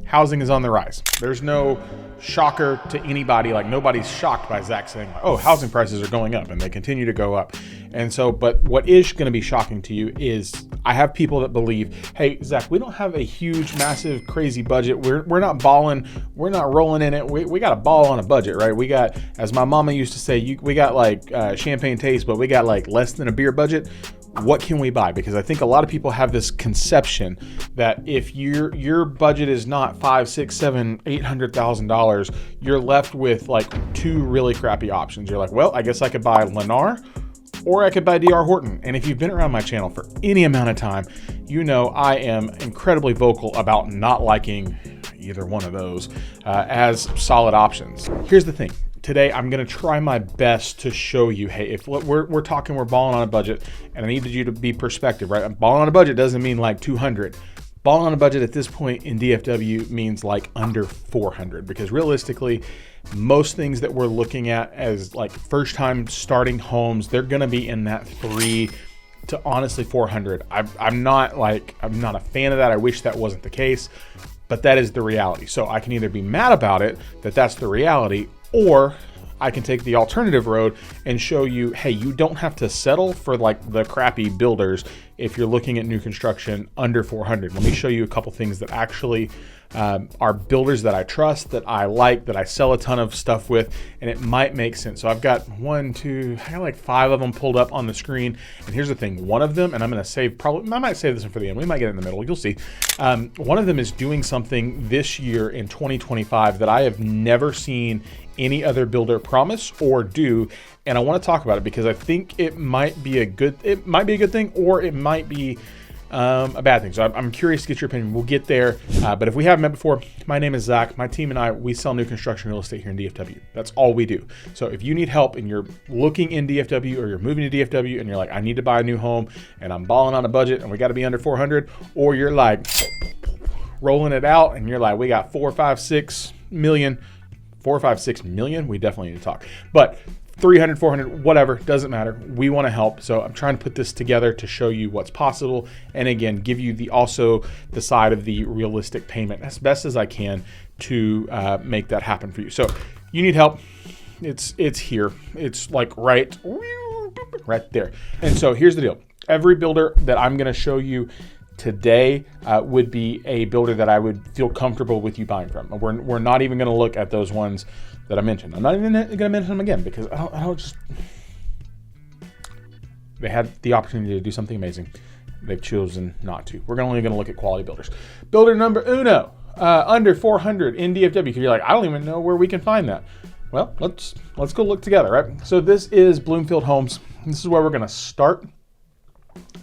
housing is on the rise. There's no shocker to anybody. Like, nobody's shocked by Zach saying, oh, housing prices are going up, and they continue to go up. And so, but what is going to be shocking to you is I have people that believe, hey, Zach, we don't have a huge, massive, crazy budget. We're not balling. We're not rolling in it. We got a ball on a budget, right? We got, as my mama used to say, we got like champagne taste, but we got like less than a beer budget. What can we buy? Because I think a lot of people have this conception that if your budget is not $500,000, $600,000, $700,000, $800,000, you're left with like two really crappy options. You're like, well, I guess I could buy Lennar, or I could buy D.R. Horton. And if you've been around my channel for any amount of time, you know I am incredibly vocal about not liking either one of those as solid options. Here's the thing. Today, I'm going to try my best to show you, hey, if we're balling on a budget, and I needed you to be perspective, right? Balling on a budget doesn't mean like 200. Balling on a budget at this point in DFW means like under 400, because realistically, most things that we're looking at as like first time starting homes, they're going to be in that 3 to honestly 400. I'm not a fan of that. I wish that wasn't the case, but that is the reality. So I can either be mad about it, that's the reality, or I can take the alternative road and show you, hey, you don't have to settle for like the crappy builders if you're looking at new construction under 400. Let me show you a couple things that actually are builders that I trust, that I like, that I sell a ton of stuff with, and it might make sense. So I've got I got like 5 of them pulled up on the screen. And here's the thing, one of them, and I'm going to save, I might save this one for the end. We might get it in the middle. You'll see. One of them is doing something this year in 2025 that I have never seen any other builder promise or do, and I want to talk about it because I think it might be a good thing, or it might be a bad thing. So I'm curious to get your opinion. We'll get there, but if we haven't met before, my name is Zach. My team and I, we sell new construction real estate here in DFW. That's all we do. So if you need help and you're looking in DFW, or you're moving to DFW and you're like, I need to buy a new home and I'm balling on a budget and we got to be under 400, or you're like rolling it out and you're like, we got 4, 5, 6 million, we definitely need to talk. But 300, 400, whatever, doesn't matter. We want to help. So I'm trying to put this together to show you what's possible. And again, give you also the side of the realistic payment as best as I can to make that happen for you. So you need help. It's here. It's like right there. And so here's the deal. Every builder that I'm going to show you today would be a builder that I would feel comfortable with you buying from. We're not even going to look at those ones that I mentioned. I'm not even going to mention them again because they had the opportunity to do something amazing. They've chosen not to. We're only going to look at quality builders. Builder number uno, under 400 in DFW. Because you're like, I don't even know where we can find that. Well, let's go look together, right? So this is Bloomfield Homes. This is where we're going to start.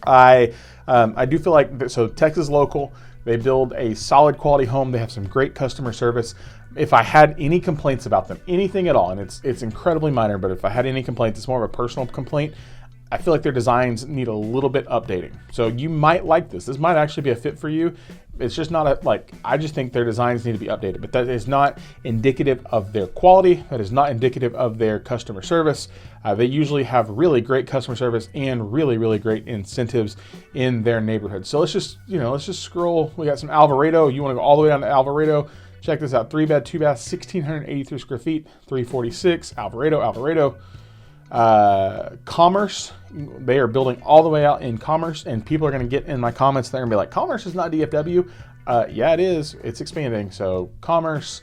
I do feel like, so Texas local, they build a solid quality home. They have some great customer service. If I had any complaints about them, anything at all, and it's incredibly minor, but if I had any complaints, it's more of a personal complaint. I feel like their designs need a little bit updating. So you might like this. This might actually be a fit for you. It's just not I just think their designs need to be updated, but that is not indicative of their quality. That is not indicative of their customer service. They usually have really great customer service and really, really great incentives in their neighborhood. So let's just scroll. We got some Alvarado. You want to go all the way down to Alvarado. Check this out. 3-bed, 2-bath, 1,683 square feet, 346, Alvarado. Commerce, they are building all the way out in Commerce, and people are going to get in my comments there and be like, Commerce is not DFW. Yeah, it is. It's expanding. So Commerce,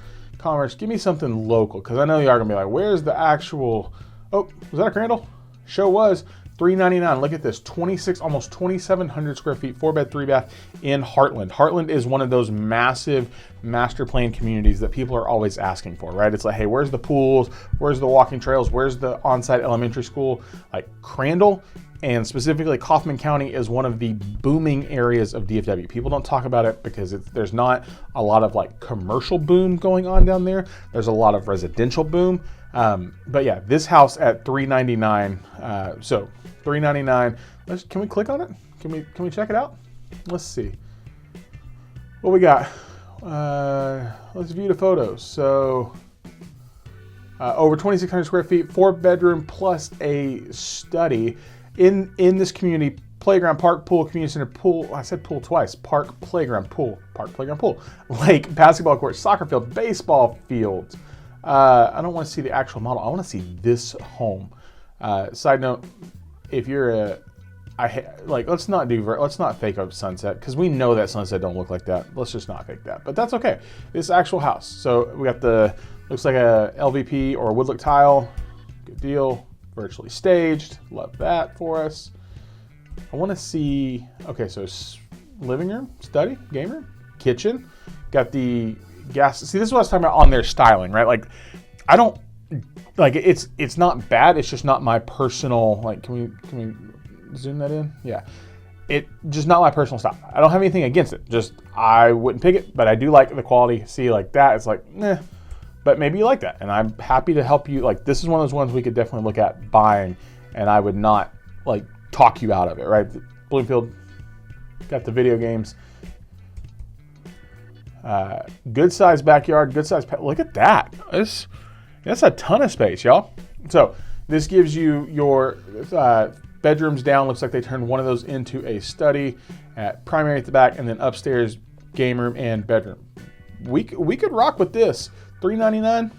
give me something local, because I know you are going to be like, where's the actual, oh, was that a Crandall? Show was. $399. Look at this, 26, almost 2,700 square feet, 4-bed, 3-bath in Heartland. Heartland is one of those massive master plan communities that people are always asking for, right? It's like, hey, where's the pools? Where's the walking trails? Where's the on-site elementary school? Like Crandall, and specifically Kaufman County, is one of the booming areas of DFW. People don't talk about it because there's not a lot of like commercial boom going on down there. There's a lot of residential boom. But yeah, this house at $399. So $399. Can we click on it? Can we check it out? Let's see what we got. Let's view the photos. So over 2,600 square feet, 4-bedroom plus a study in this community. playground, park, pool, community center, pool. I said pool twice. Park, playground, pool. Park, playground, pool. Lake, basketball court, soccer field, baseball fields. I don't want to see the actual model. I want to see this home. Side note, if you're let's not fake a sunset, because we know that sunset don't look like that. Let's just not fake that. But that's okay. This actual house. So we got looks like a LVP or a wood look tile. Good deal. Virtually staged. Love that for us. I want to see, okay, so living room, study, game room, kitchen. Got the gas. See, this is what I was talking about on their styling, right? Like, I don't, like, it's not bad. It's just not my personal, like, can we zoom that in? Yeah. It just not my personal style. I don't have anything against it. Just, I wouldn't pick it, but I do like the quality. See, like that, it's like, but maybe you like that. And I'm happy to help you. Like, this is one of those ones we could definitely look at buying, and I would not, like, talk you out of it, right? Bloomfield, got the video games. Good size backyard, good size pet. Look at that. That's a ton of space, y'all. So this gives you your bedrooms down. Looks like they turned one of those into a study, at primary at the back, and then upstairs game room and bedroom. We could rock with this. $399.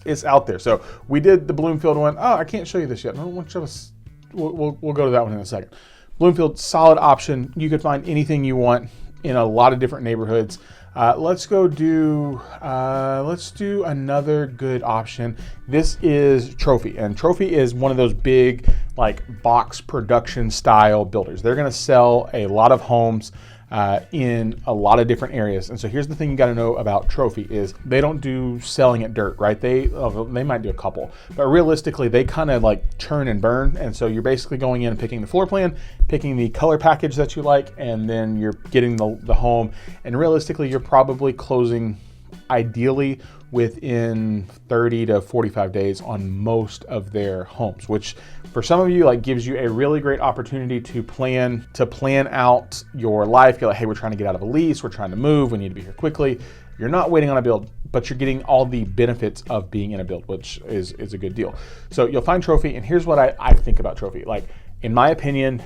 It's out there. So we did the Bloomfield one. Oh, I can't show you this yet. I don't want to show us. We'll go to that one in a second. Bloomfield, solid option. You could find anything you want in a lot of different neighborhoods. Let's do another good option. This is Trophy, and Trophy is one of those big, like, box production style builders. They're going to sell a lot of homes in a lot of different areas. And so here's the thing you got to know about Trophy is they don't do selling at dirt, right? They might do a couple, but realistically they kind of like churn and burn. And so you're basically going in and picking the floor plan, picking the color package that you like, and then you're getting the home. And realistically, you're probably closing ideally within 30 to 45 days on most of their homes, which for some of you, like, gives you a really great opportunity to plan out your life. You're like, hey, we're trying to get out of a lease, we're trying to move, we need to be here quickly. You're not waiting on a build, but you're getting all the benefits of being in a build, which is a good deal. So you'll find Trophy, and here's what I think about Trophy. Like, in my opinion,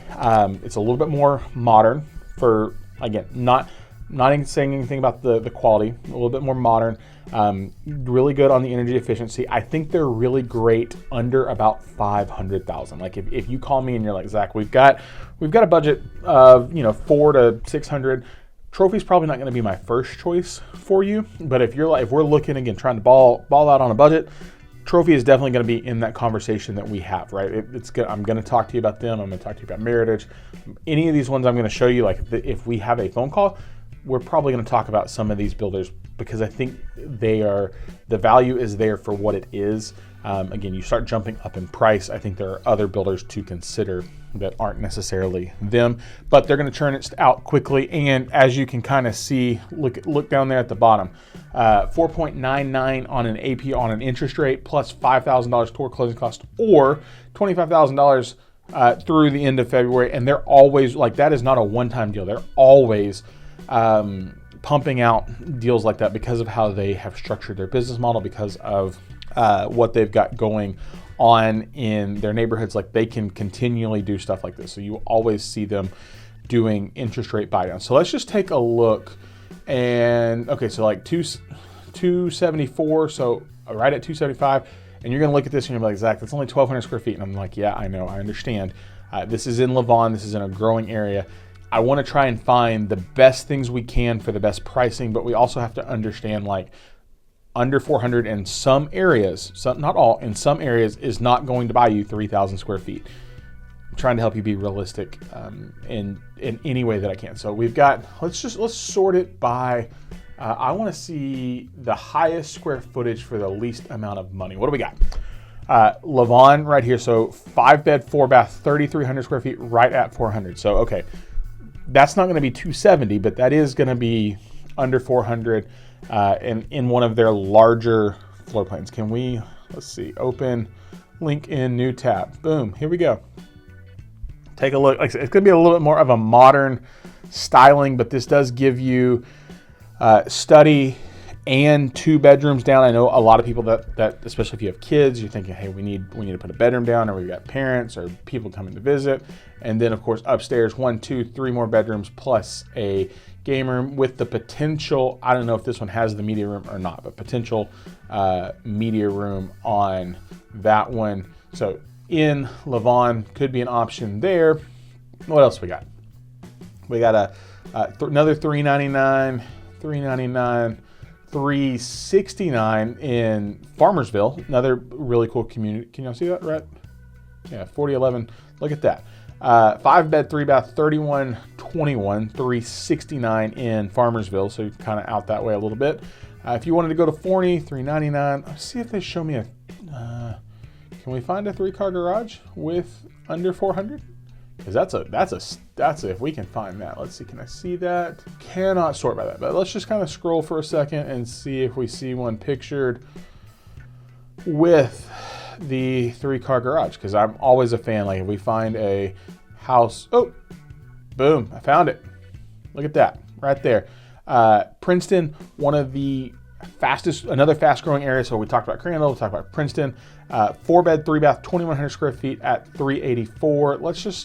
it's a little bit more modern for, again, not saying anything about the quality, a little bit more modern, really good on the energy efficiency. I think they're really great under about 500,000. Like, if you call me and you're like, Zach, we've got a budget of, 400 to 600, Trophy's probably not going to be my first choice for you. But if we're looking, again, trying to ball out on a budget, Trophy is definitely going to be in that conversation that we have, right? I'm going to talk to you about them. I'm going to talk to you about Meritage. Any of these ones I'm going to show you, like, if we have a phone call, we're probably going to talk about some of these builders because I think the value is there for what it is. Again, you start jumping up in price. I think there are other builders to consider that aren't necessarily them, but they're going to churn it out quickly. And as you can kind of see, look down there at the bottom, 4.99 on an AP on an interest rate plus $5,000 toward closing cost, or $25,000 through the end of February. And they're always, like, that is not a one-time deal. They're always pumping out deals like that because of how they have structured their business model, because of what they've got going on in their neighborhoods. Like, they can continually do stuff like this. So you always see them doing interest rate buy down. So let's just take a look. And okay, so like 274, so right at 275. And you're gonna look at this and you're like, Zach, that's only 1,200 square feet. And I'm like, yeah, I know, I understand. This is in Lavon, this is in a growing area. I want to try and find the best things we can for the best pricing, but we also have to understand, like, under 400 in some areas, not all, in some areas is not going to buy you 3,000 square feet. I'm trying to help you be realistic in any way that I can. So we've got, let's sort it by, I want to see the highest square footage for the least amount of money. What do we got? Lavon right here. So 5-bed, 4-bath, 3,300 square feet, right at 400. So, okay. That's not going to be 270, but that is going to be under 400 and in one of their larger floor plans. Can we, let's see, open, link in, new tab. Boom, here we go. Take a look. Like I said, it's going to be a little bit more of a modern styling, but this does give you study and 2 bedrooms down. I know a lot of people that especially if you have kids, you're thinking, hey, we need to put a bedroom down, or we've got parents or people coming to visit. And then of course upstairs, 1, 2, 3 more bedrooms plus a game room with the potential, I don't know if this one has the media room or not, but potential media room on that one. So in Lavon could be an option there. What else we got? We got another $399, $369 in Farmersville, another really cool community. Can y'all see that, right? Yeah, 4011. Look at that. 5 bed, 3 bath, 3121, $369 in Farmersville. So you're kind of out that way a little bit. If you wanted to go to Forney, $399. Let's see if they show me can we find a 3-car garage with under 400? Because that's if we can find that. Let's see, can I see that? Cannot sort by that, but let's just kind of scroll for a second and see if we see one pictured with the 3-car garage. Because I'm always a fan, like if we find a house, oh, boom, I found it. Look at that, right there. Princeton, one of the another fast growing area. So we talked about Crandall, we talked about Princeton. 4 bed, 3 bath, 2,100 square feet at $384.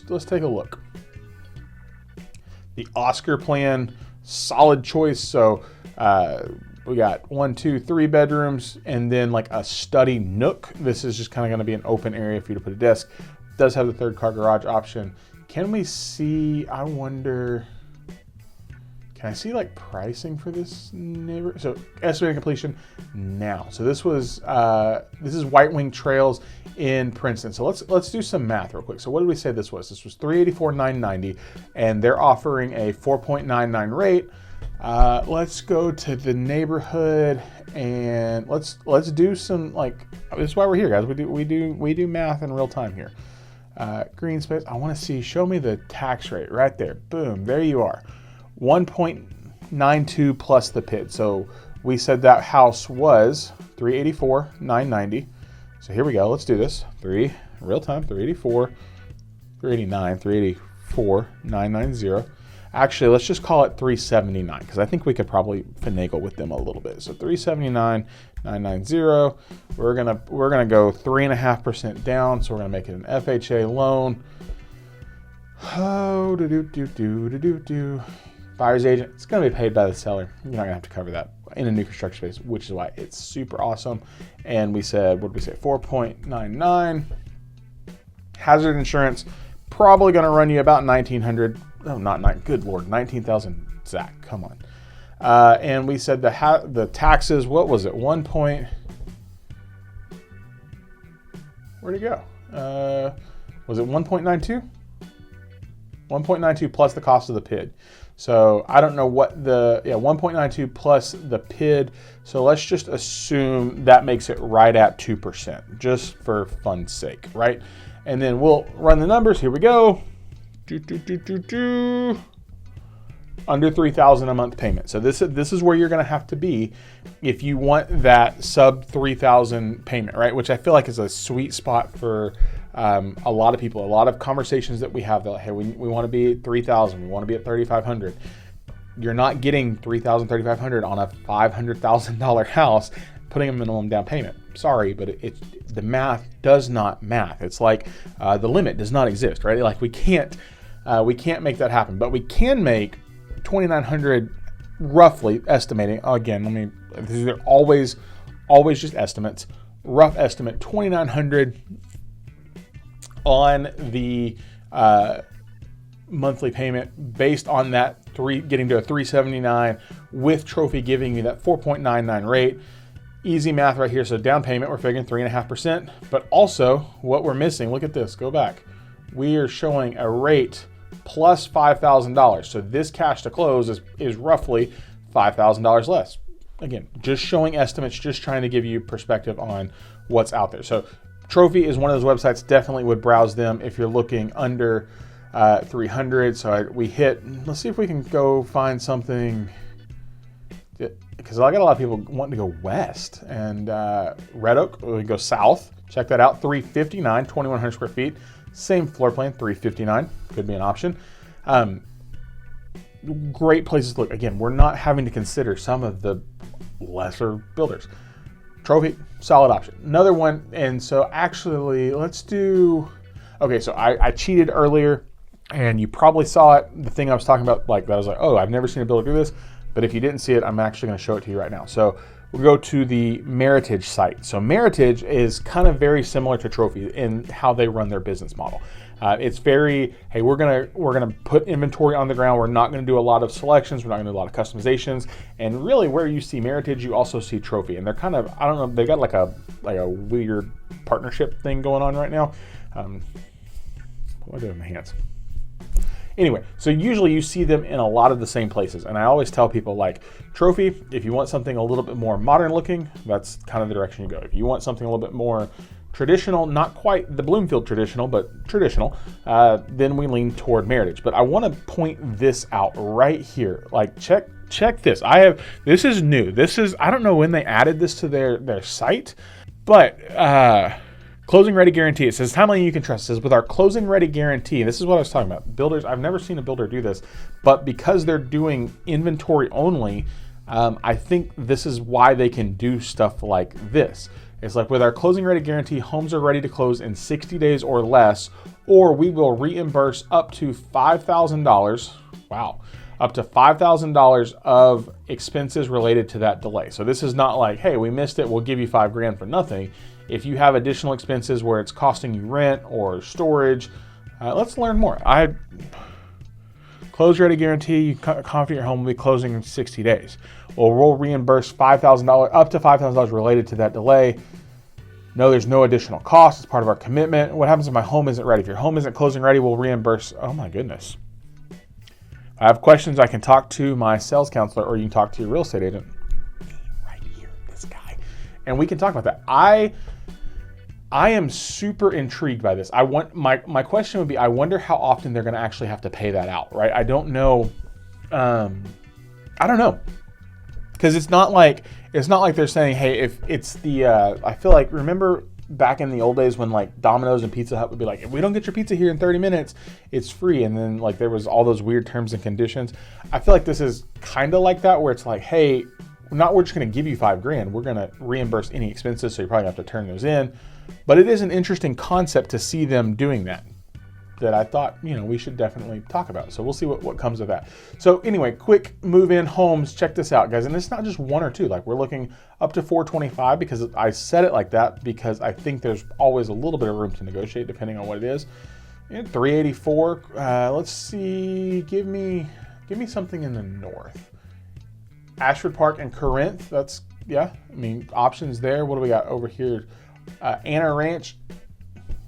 Let's take a look. The Oscar plan, solid choice. So we got 1, 2, 3 bedrooms, and then like a study nook. This is just kind of going to be an open area for you to put a desk. It does have the 3rd-car garage option. Can we see? I wonder. Can I see like pricing for this neighborhood? So estimated completion now. So this is White Wing Trails in Princeton. So let's do some math real quick. So what did we say this was? This was $384,990, and they're offering a 4.99 rate. Let's go to the neighborhood and let's do some, like, this is why we're here, guys. We do math in real time here. Green space. I want to see. Show me the tax rate right there. Boom. There you are. 1.92 plus the PID. So we said that house was $384,990. So here we go. Let's do this. Real time. 384, 389, 384, 990. Actually, let's just call it 379 because I think we could probably finagle with them a little bit. So 379, 990. We're gonna go 3.5% down. So we're gonna make it an FHA loan. Oh, buyer's agent, it's going to be paid by the seller. You're not going to have to cover that in a new construction space, which is why it's super awesome. And we said, what did we say? 4.99. Hazard insurance, probably going to run you about $1,900. Oh, not nine. Good Lord, $19,000. Zach, come on. And we said the taxes. What was it? Where'd it go? Was it 1.92? 1.92 plus the cost of the PID. So I don't know what 1.92 plus the PID. So let's just assume that makes it right at 2%, just for fun's sake, right? And then we'll run the numbers. Here we go. Under $3,000 a month payment. So this is where you're going to have to be if you want that sub $3,000 payment, right? Which I feel like is a sweet spot for a lot of people. A lot of conversations that we have, they're like, hey, we want to be at $3,000. We want to be at $3,500. You're not getting $3,000, $3,500 on a $500,000 house, putting a minimum down payment. Sorry, but the math does not math. It's like the limit does not exist, right? Like we can't make that happen, but we can make $2,900 roughly, estimating. Again, these are always just estimates. Rough estimate, $2,900 on the monthly payment based on that getting to a $379 with Trophy giving you that 4.99 rate. Easy math right here. So down payment, we're figuring 3.5%, but also what we're missing, look at this, go back. We are showing a rate plus $5,000. So this cash to close is roughly $5,000 less. Again, just showing estimates, just trying to give you perspective on what's out there. So Trophy is one of those websites, definitely would browse them if you're looking under 300. So let's see if we can go find something, because I got a lot of people wanting to go west, and Red Oak, we go south. Check that out, 359, 2,100 square feet. Same floor plan, 359, could be an option. Great places to look. Again, we're not having to consider some of the lesser builders. Trophy, solid option. Another one, and so actually, let's do, okay, so I cheated earlier, and you probably saw it, the thing I was talking about, like, that I was like, oh, I've never seen a builder do this, but if you didn't see it, I'm actually gonna show it to you right now. So we'll go to the Meritage site. So Meritage is kind of very similar to Trophy in how they run their business model. It's very, hey, we're gonna put inventory on the ground. We're not gonna do a lot of selections. We're not gonna do a lot of customizations. And really, where you see Meritage, you also see Trophy. And they're kind of, I don't know, they got like a weird partnership thing going on right now. What are my hands? Anyway, so usually you see them in a lot of the same places. And I always tell people, like, Trophy, if you want something a little bit more modern looking, that's kind of the direction you go. If you want something a little bit more traditional, not quite the Bloomfield traditional, but traditional, then we lean toward Meritage. But I want to point this out right here. Like, check this. This is new. This is, I don't know when they added this to their site, but closing ready guarantee. It says timeline you can trust. It says with our closing ready guarantee, this is what I was talking about. Builders, I've never seen a builder do this, but because they're doing inventory only, I think this is why they can do stuff like this. It's like, with our closing ready guarantee, homes are ready to close in 60 days or less, or we will reimburse up to $5,000. Wow. Up to $5,000 of expenses related to that delay. So this is not like, hey, we missed it, we'll give you $5,000 for nothing. If you have additional expenses where it's costing you rent or storage, let's learn more. Close ready guarantee, you confident your home will be closing in 60 days. Well, we'll reimburse $5,000, up to $5,000 related to that delay. No, there's no additional cost. It's part of our commitment. What happens if my home isn't ready? If your home isn't closing ready, we'll reimburse. Oh my goodness. If I have questions, I can talk to my sales counselor, or you can talk to your real estate agent. Right here, this guy. And we can talk about that. I am super intrigued by this. My question would be, I wonder how often they're going to actually have to pay that out, right? I don't know. I don't know. Because it's not like they're saying, hey, if it's the, I feel like, remember back in the old days when like Domino's and Pizza Hut would be like, if we don't get your pizza here in 30 minutes, it's free. And then like there was all those weird terms and conditions. I feel like this is kind of like that, where it's like, hey, we're just going to give you $5,000. We're going to reimburse any expenses. So you probably have to turn those in. But it is an interesting concept to see them doing that I thought, we should definitely talk about. So we'll see what comes of that. So anyway, quick move-in homes. Check this out, guys. And it's not just one or two. Like, we're looking up to 425, because I said it like that because I think there's always a little bit of room to negotiate depending on what it is. 384. Let's see. Give me something in the north. Ashford Park and Corinth. That's, yeah. I mean, options there. What do we got over here? Anna Ranch.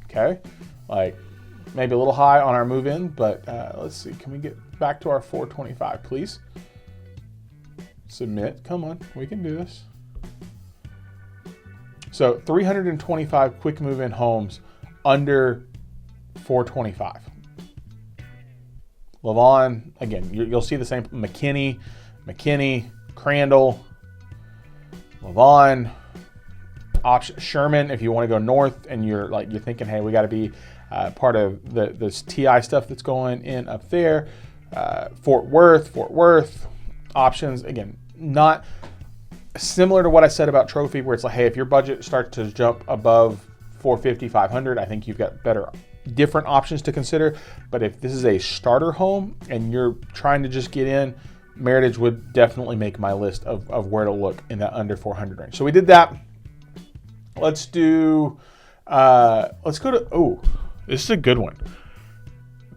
Okay. Like, maybe a little high on our move-in, but let's see. Can we get back to our 425, please? Submit. Come on. We can do this. So 325 quick move-in homes under 425. Lavon, again, you'll see the same. McKinney, Crandall, Lavon, option Sherman. If you want to go north and you're thinking, hey, we got to be part of this TI stuff that's going in up there. Fort Worth options, again, not similar to what I said about Trophy, where it's like, hey, if your budget starts to jump above 450, 500, I think you've got different options to consider. But if this is a starter home and you're trying to just get in, Meritage would definitely make my list of where to look in that under 400 range. So we did that. Let's go to, this is a good one.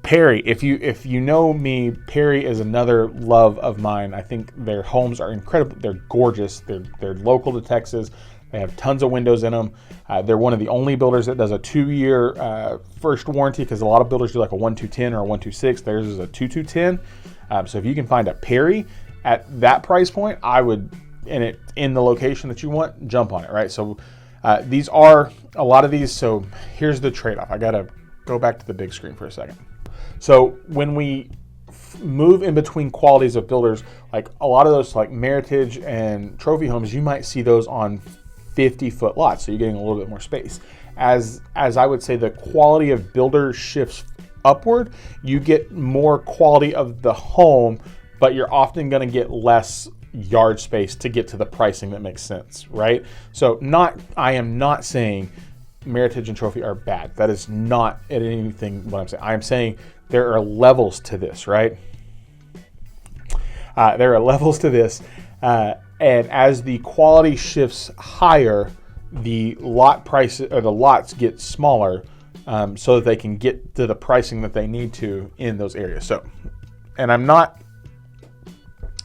Perry, if you know me, Perry is another love of mine. I think their homes are incredible. They're gorgeous. They're local to Texas. They have tons of windows in them. They're one of the only builders that does a 2-year first warranty, because a lot of builders do like a 1-2-10 or a 1-2-6. Theirs is a 2-2-10. So if you can find a Perry at that price point, I would, in the location that you want, jump on it, right? So these are a lot of these. So here's the trade-off. I got to go back to the big screen for a second. So when we move in between qualities of builders, like a lot of those like Meritage and Trophy homes, you might see those on 50-foot lots. So you're getting a little bit more space. As I would say, the quality of builder shifts upward, you get more quality of the home, but you're often going to get less yard space to get to the pricing that makes sense, right? So I am not saying Meritage and Trophy are bad. That is not anything what I'm saying. I am saying there are levels to this, right? There are levels to this, and as the quality shifts higher, the lot prices or the lots get smaller, so that they can get to the pricing that they need to in those areas. So, and I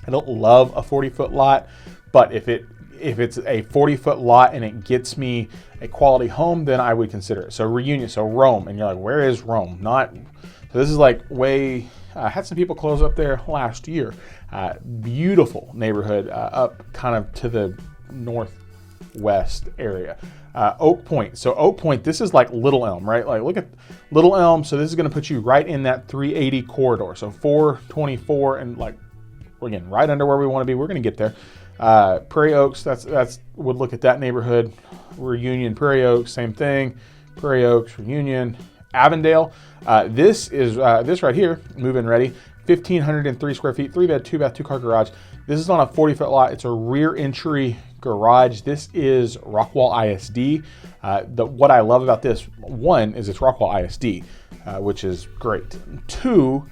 don't love a 40-foot lot, but if it's a 40-foot lot and it gets me a quality home, then I would consider it. So Reunion, so Rome, and you're like, where is Rome? So this is like way. I had some people close up there last year. Beautiful neighborhood up kind of to the northwest area. Oak Point. So Oak Point, this is like Little Elm, right? Like look at Little Elm. So this is going to put you right in that 380 corridor. So 424 and like, again, right under where we want to be. We're going to get there. Prairie Oaks, that's would look at that neighborhood. Reunion, Prairie Oaks, same thing. Prairie Oaks, Reunion, Avondale. This right here, move-in ready, 1,503 square feet, 3-bed, 2-bath, 2-car garage. This is on a 40-foot lot. It's a rear entry garage. This is Rockwall ISD. What I love about this, one, is it's Rockwall ISD, which is great. Two,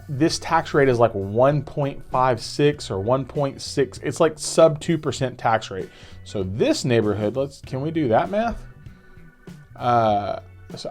this tax rate is like 1.56 or 1.6. It's like sub 2% tax rate. So this neighborhood, can we do that math? So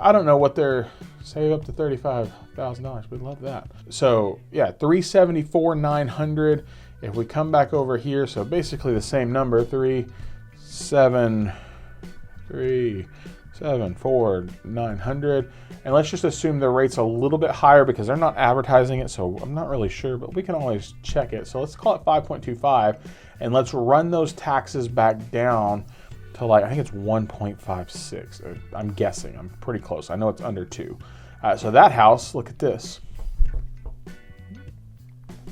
I don't know what they're save up to $35,000. We'd love that. So yeah, 374,900. If we come back over here, so basically the same number, 374,900. And let's just assume the rate's a little bit higher because they're not advertising it, so I'm not really sure, but we can always check it. So let's call it 5.25, and let's run those taxes back down to like, I think it's 1.56. I'm guessing, I'm pretty close. I know it's under 2. So that house, look at this,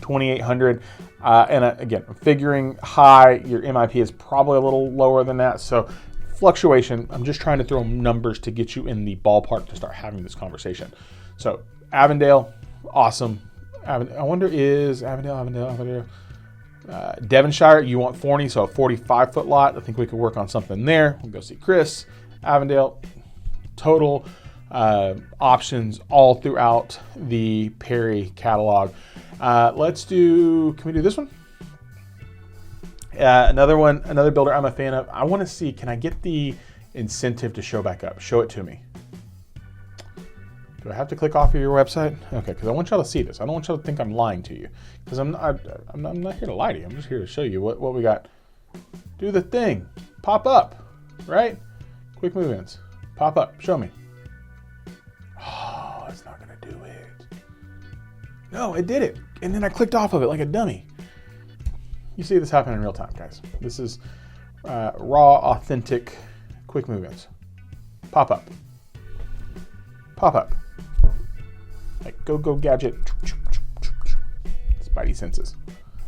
2,800. And again, figuring high, your MIP is probably a little lower than that. So fluctuation, I'm just trying to throw numbers to get you in the ballpark to start having this conversation. So Avondale, awesome. I wonder is Avondale. Devonshire, you want Forney, so a 45-foot lot. I think we could work on something there. We'll go see Chris. Avondale, total options all throughout the Perry catalog. Can we do this one? Another builder I'm a fan of. I want to see, can I get the incentive to show back up? Show it to me. Do I have to click off of your website? Okay, because I want y'all to see this. I don't want y'all to think I'm lying to you, because I'm not here to lie to you. I'm just here to show you what we got. Do the thing. Pop up, right? Quick move-ins. Pop up. Show me. Oh, it's not going to do it. No, it did it. And then I clicked off of it like a dummy. You see this happen in real time, guys. This is raw, authentic, quick move-ins. Pop up. Pop up. Like go gadget. Spidey senses.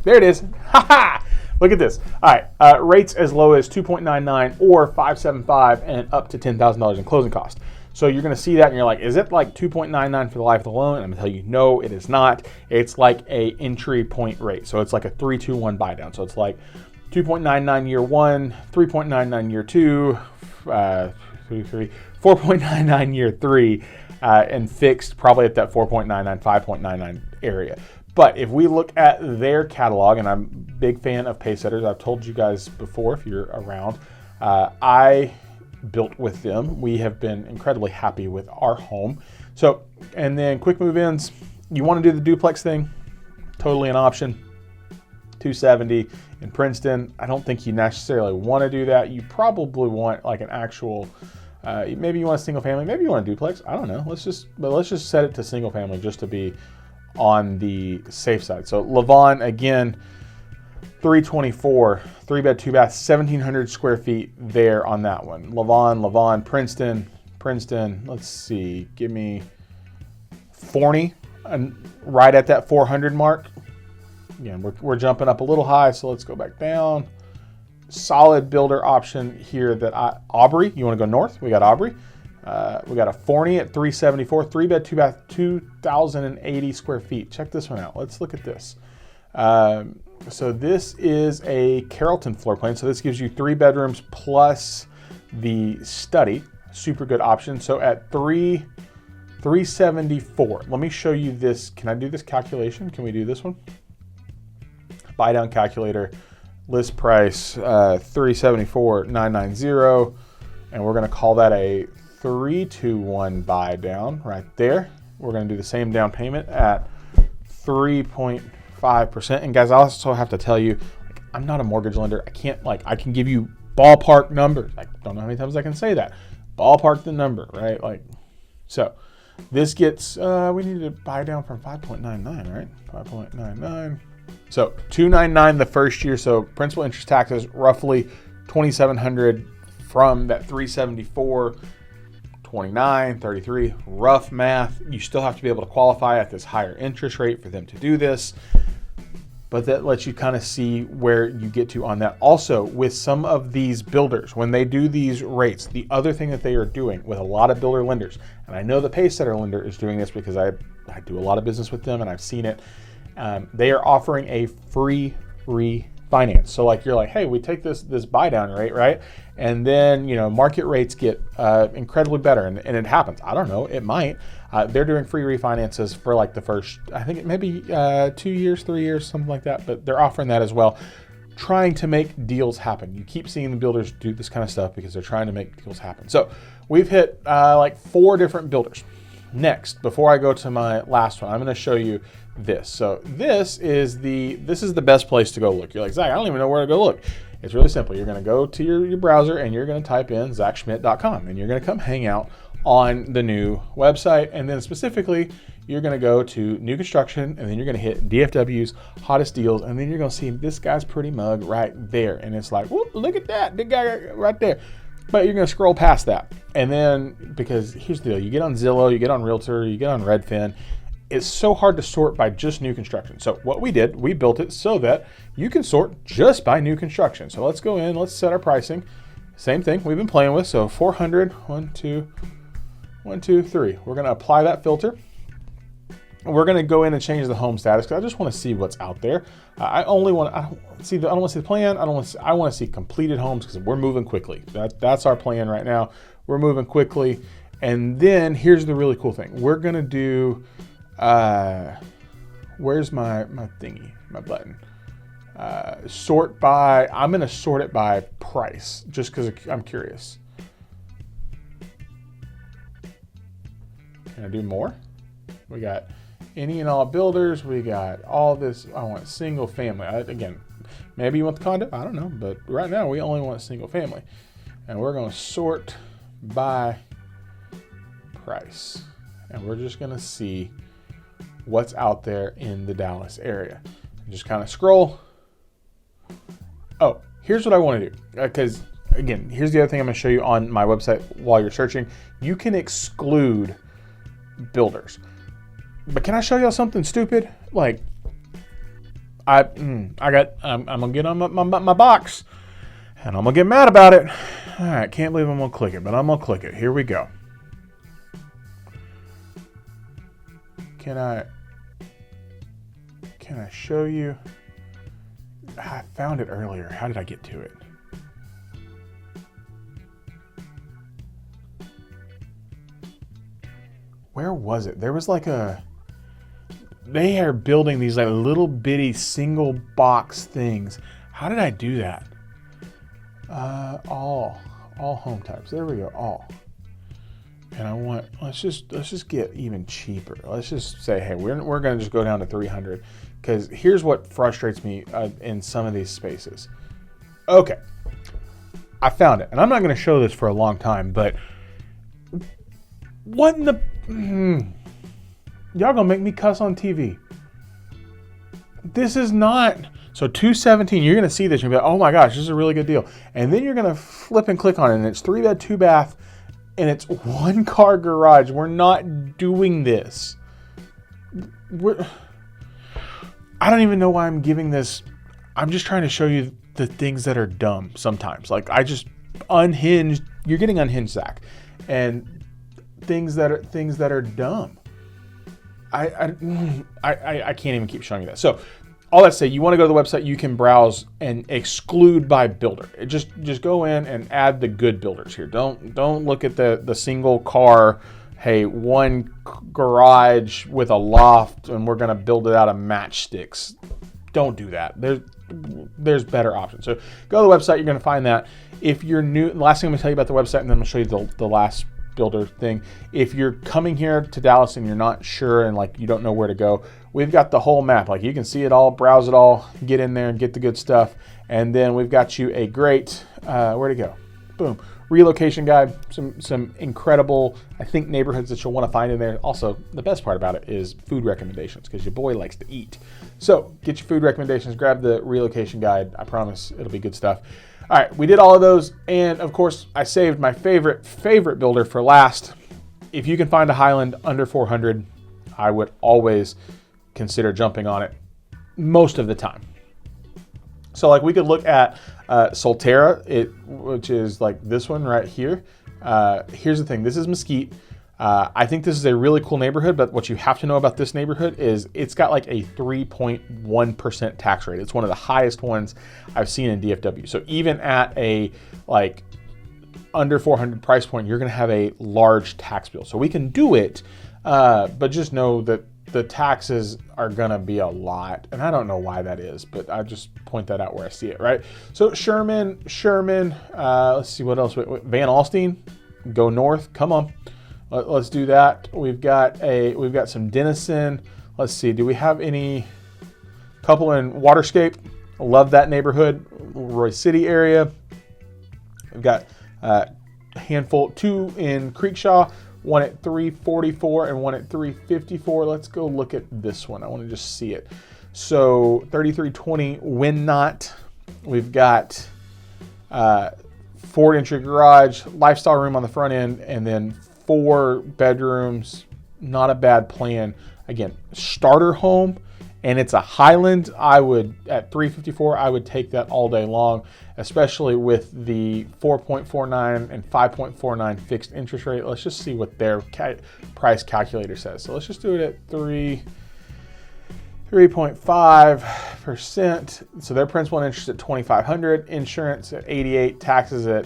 There it is. Ha ha! Look at this. All right. Rates as low as 2.99 or 5.75 and up to $10,000 in closing cost. So you're going to see that and you're like, is it like 2.99 for the life of the loan? And I'm going to tell you, no, it is not. It's like a entry point rate. So it's like a 3-2-1 buy down. So it's like 2.99 year 1, 3.99 year 2, 4.99 year 3, and fixed probably at that 4.99, 5.99 area. But if we look at their catalog, and I'm a big fan of Pacesetters, I've told you guys before if you're around, I built with them. We have been incredibly happy with our home. So, and then quick move-ins, you want to do the duplex thing, totally an option. 270 in Princeton. I don't think you necessarily want to do that. You probably want like an actual, maybe you want a single family, maybe you want a duplex. I don't know. Let's just set it to single family just to be on the safe side. So Levon, again, 324, 3-bed, 2-bath, 1,700 square feet there on that one. Levon, Princeton, let's see, give me Forney, right at that 400 mark. Again, we're jumping up a little high, so let's go back down. Solid builder option here Aubrey, you want to go north? We got Aubrey. We got a Forney at 374, 3-bed, 2-bath, 2,080 square feet. Check this one out. Let's look at this. So this is a Carrollton floor plan. So this gives you 3 bedrooms plus the study. Super good option. So at 374. Let me show you this. Can I do this calculation? Can we do this one? Buy down calculator, list price 374,990, and we're going to call that a 321 buy down right there. We're going to do the same down payment at 3.5%. And guys, I also have to tell you, like, I'm not a mortgage lender. I can't, like, I can give you ballpark numbers. I don't know how many times I can say that. Ballpark the number, right? Like, so this gets, we need to buy down from 5.99, right? 5.99. So 299 the first year. So principal, interest, taxes, roughly 2,700 from that 374, 29, 33, rough math. You still have to be able to qualify at this higher interest rate for them to do this. But that lets you kind of see where you get to on that. Also, with some of these builders, when they do these rates, the other thing that they are doing with a lot of builder lenders, and I know the Pacesetter lender is doing this because I do a lot of business with them and I've seen it. They are offering a free refinance. So like you're like, hey, we take this buy down rate, right? And then, you know, market rates get incredibly better, and it happens. I don't know, it might. They're doing free refinances for like the first, I think it may be 2 years, 3 years, something like that, but they're offering that as well, trying to make deals happen. You keep seeing the builders do this kind of stuff because they're trying to make deals happen. So we've hit like 4 different builders. Next, before I go to my last one, I'm going to show you this. So this is the best place to go look. You're like, Zach, I don't even know where to go look. It's really simple. You're going to go to your browser and you're going to type in zakschmidt.com, and you're going to come hang out on the new website. And then specifically, you're going to go to new construction, and then you're going to hit DFW's hottest deals, and then you're going to see this guy's pretty mug right there. And it's like, whoop, look at that, the guy right there. But you're going to scroll past that. And then, because here's the deal, you get on Zillow, you get on Realtor, you get on Redfin. It's so hard to sort by just new construction. So what we did, we built it so that you can sort just by new construction. So let's go in, let's set our pricing. Same thing we've been playing with. So 400, 1, 2, 3. We're going to apply that filter. We're going to go in and change the home status because I just want to see what's out there. I don't want to see the plan. I want to see completed homes because we're moving quickly. That's our plan right now. We're moving quickly. And then here's the really cool thing. We're going to do, where's my thingy, my button? Sort by, I'm going to sort it by price just because I'm curious. Can I do more? We got any and all builders. We got all this. I want single family. Again, maybe you want the condo. I don't know. But right now we only want single family. And we're going to sort by price. And we're just going to see what's out there in the Dallas area. And just kind of scroll. Oh, here's what I want to do. Because, again, here's the other thing I'm going to show you on my website while you're searching. You can exclude builders. But can I show y'all something stupid? Like, I'm gonna get on my box, and I'm gonna get mad about it. All right, can't believe I'm gonna click it, but I'm gonna click it. Here we go. Can I show you? I found it earlier. How did I get to it? Where was it? There was like they are building these like little bitty single box things. How did I do that? All home types. There we go. All. And I want, let's just get even cheaper. Let's just say, hey, we're going to just go down to 300 because here's what frustrates me in some of these spaces. Okay. I found it. And I'm not going to show this for a long time, but what in the, y'all gonna make me cuss on TV. This is not, so 217, you're gonna see this, you're gonna be like, oh my gosh, this is a really good deal. And then you're gonna flip and click on it, and it's 3-bed, 2-bath, and it's 1-car garage. We're not doing this. I don't even know why I'm giving this. I'm just trying to show you the things that are dumb sometimes. Like, I just unhinged, you're getting unhinged, Zach. And things that are dumb. I can't even keep showing you that. So all that to say, you want to go to the website, you can browse and exclude by builder. Just go in and add the good builders here. Don't look at the single car, hey, one garage with a loft and we're going to build it out of matchsticks. Don't do that. There's better options. So go to the website, you're going to find that. If you're new, the last thing I'm going to tell you about the website, and then I'll show you the last builder thing. If you're coming here to Dallas and you're not sure and like you don't know where to go, we've got the whole map. Like you can see it all, browse it all, get in there and get the good stuff. And then we've got you a great, where to go? Boom. Relocation guide, some incredible, I think, neighborhoods that you'll want to find in there. Also, the best part about it is food recommendations, because your boy likes to eat. So get your food recommendations, grab the relocation guide. I promise it'll be good stuff. All right, we did all of those. And of course, I saved my favorite builder for last. If you can find a Highland under 400, I would always consider jumping on it most of the time. So like we could look at Solterra, which is like this one right here. Here's the thing, this is Mesquite. I think this is a really cool neighborhood, but what you have to know about this neighborhood is it's got like a 3.1% tax rate. It's one of the highest ones I've seen in DFW. So even at a like under 400 price point, you're gonna have a large tax bill. So we can do it, but just know that the taxes are gonna be a lot, and I don't know why that is, but I just point that out where I see it, right? So Sherman, let's see what else. Van Alstyne, go north, come on, let's do that. We've got some Denison. Let's see, do we have any couple in Waterscape? Love that neighborhood. Roy City area. We've got a handful, 2 in Creekshaw, 1 at 344 and 1 at 354. Let's go look at this one. I want to just see it. So 3320 Winnot. We've got Ford entry garage, lifestyle room on the front end, and then 4 bedrooms. Not a bad plan. Again, starter home, and it's a Highland. At 354, I would take that all day long, especially with the 4.49 and 5.49 fixed interest rate. Let's just see what their price calculator says. So let's just do it at 3.5%. So their principal and interest at $2,500, insurance at $88, taxes at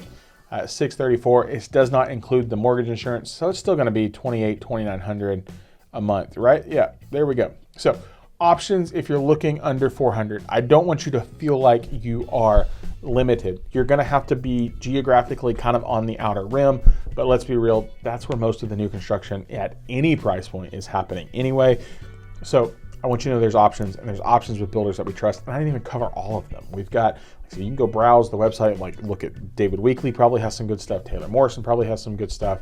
$634. It does not include the mortgage insurance, so it's still going to be $2,900 a month, right? Yeah, there we go. So options if you're looking under 400. I don't want you to feel like you are limited. You're going to have to be geographically kind of on the outer rim, but let's be real, that's where most of the new construction at any price point is happening anyway. So I want you to know there's options, and there's options with builders that we trust, and I didn't even cover all of them. We've got, so you can go browse the website, like look at David Weekley probably has some good stuff. Taylor Morrison probably has some good stuff.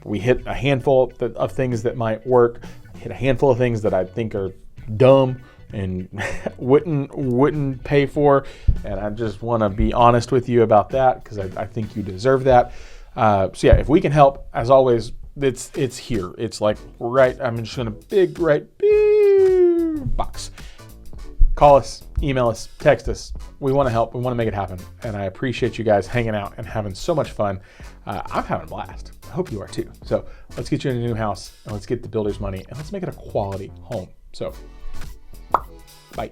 We hit a handful of things that might work, hit a handful of things that I think are dumb and wouldn't pay for, and I just want to be honest with you about that, because I think you deserve that. So yeah, if we can help, as always, it's here. It's like right, I'm just gonna big box. Call us, email us, text us. We want to help. We want to make it happen, and I appreciate you guys hanging out and having so much fun. I'm having a blast. I hope you are too. So let's get you in a new house, and let's get the builder's money, and let's make it a quality home. So, bye.